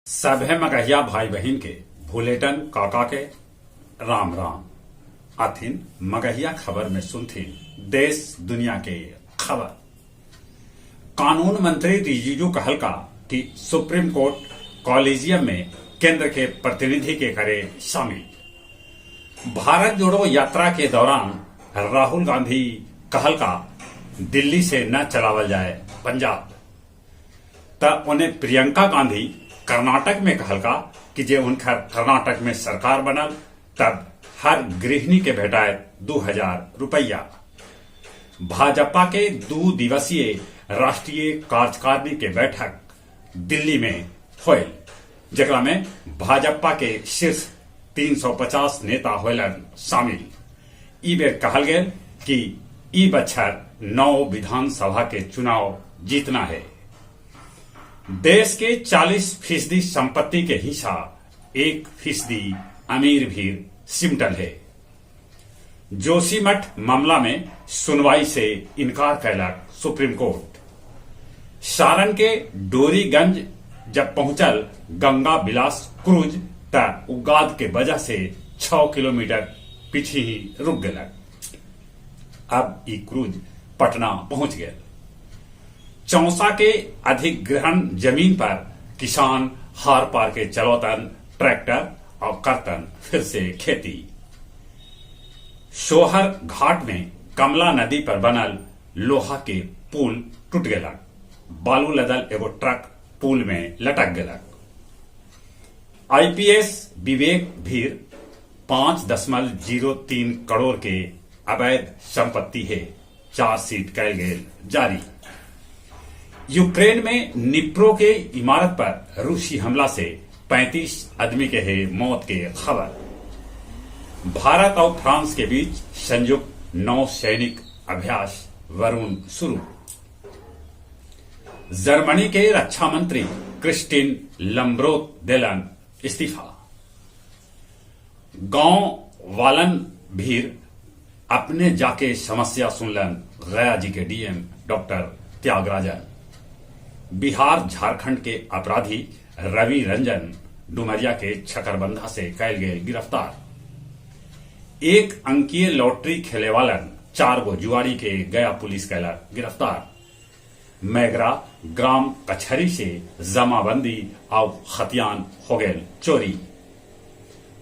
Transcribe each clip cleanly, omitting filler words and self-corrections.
सभे मगहिया भाई बहन के भूलेटन काका के राम राम। अथिन मगहिया खबर में सुनथिन देश दुनिया के खबर। कानून मंत्री रिजिजू कहलका कि सुप्रीम कोर्ट कॉलेजियम में केंद्र के प्रतिनिधि के करे शामिल। भारत जोड़ो यात्रा के दौरान राहुल गांधी कहलका दिल्ली से न चलावल जाए पंजाब। तब उन्हें प्रियंका गांधी कर्नाटक में कहलका कि जे उनकर कर्नाटक में सरकार बनल तब हर गृहिणी के भेटाए 2000 रुपया। भाजपा के 2 दिवसीय राष्ट्रीय कार्यकारिणी के बैठक दिल्ली में होल, जकरा में भाजपा के शीर्ष 350 नेता होलन शामिल। ई बेर कहल गेल कि ई बछर 9 विधानसभा के चुनाव जीतना है। देश के 40% संपत्ति के हिस्सा 1% अमीर भीड़ सिमटल है। जोशीमठ मामला में सुनवाई से इनकार कैलक सुप्रीम कोर्ट। सारण के डोरीगंज जब पहुंचल गंगा विलास क्रूज त उगाद के वजह से 6 किलोमीटर पीछे ही रुक गलक। अब ई क्रूज पटना पहुंच गया। चौसा के अधिग्रहण जमीन पर किसान हार पार के चलौतन ट्रैक्टर और करतन फिर से खेती। शोहर घाट में कमला नदी पर बनल लोहा के पुल टूट गलक। बालू लदल एगो ट्रक पुल में लटक गलक। आईपीएस विवेक भीर 5.03 करोड़ के अवैध संपत्ति है। चार्जशीट कैल गेल जारी। यूक्रेन में निप्रो के इमारत पर रूसी हमला से 35 आदमी के है मौत के खबर। भारत और फ्रांस के बीच संयुक्त नौ सैनिक अभ्यास वरुण शुरू। जर्मनी के रक्षा मंत्री क्रिस्टिन लम्ब्रोत देलन इस्तीफा। गांव वालन भीर अपने जाके समस्या सुनलन गया जी के डीएम डॉक्टर त्यागराजन। बिहार झारखंड के अपराधी रवि रंजन डुमरिया के छकरबंधा से कैल गए गिरफ्तार। 1 अंकीय लॉटरी खेले वालन 4 गो जुआरी के गया पुलिस कैलक गिरफ्तार। मैगरा ग्राम कचहरी से जमाबंदी और खतियान हो गए चोरी।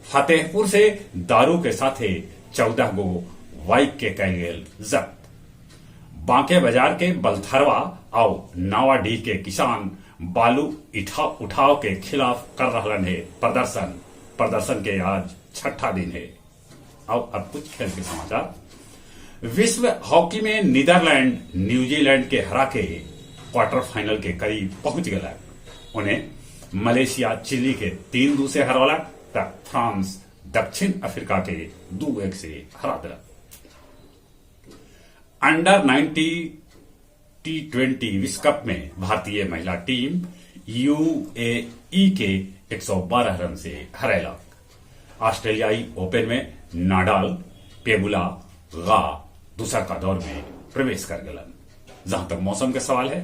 फतेहपुर से दारू के साथे 14 गो बाइक के कैल गेल जब्त। बांके बाजार के बलथरवा और नावाडीह के किसान बालू उठाव के खिलाफ कर रहलन है प्रदर्शन के आज 6ठा दिन है। और अब कुछ खेल के समाचार। विश्व हॉकी में नीदरलैंड न्यूजीलैंड के हरा के क्वार्टर फाइनल के करीब पहुंच गया। उन्हें मलेशिया चिली के 3-2 से हरौलक तब फ्रांस दक्षिण अफ्रीका के 2-1 से हरा दिलक। अंडर 90 T20 विश्व कप में भारतीय महिला टीम यूएई के 112 रन से हरैलक। ऑस्ट्रेलियाई ओपन में नाडाल पेबुला गा दूसरा का दौर में प्रवेश कर गलन। जहां तक मौसम के सवाल है,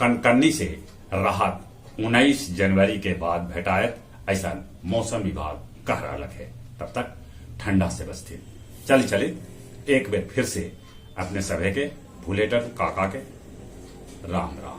कनकन्नी से राहत 19 जनवरी के बाद भेटायत ऐसा मौसम विभाग कह रहा है। तब तक ठंडा से बचते चले एक बार फिर से अपने सभे के भूलेटन काका के राम राम।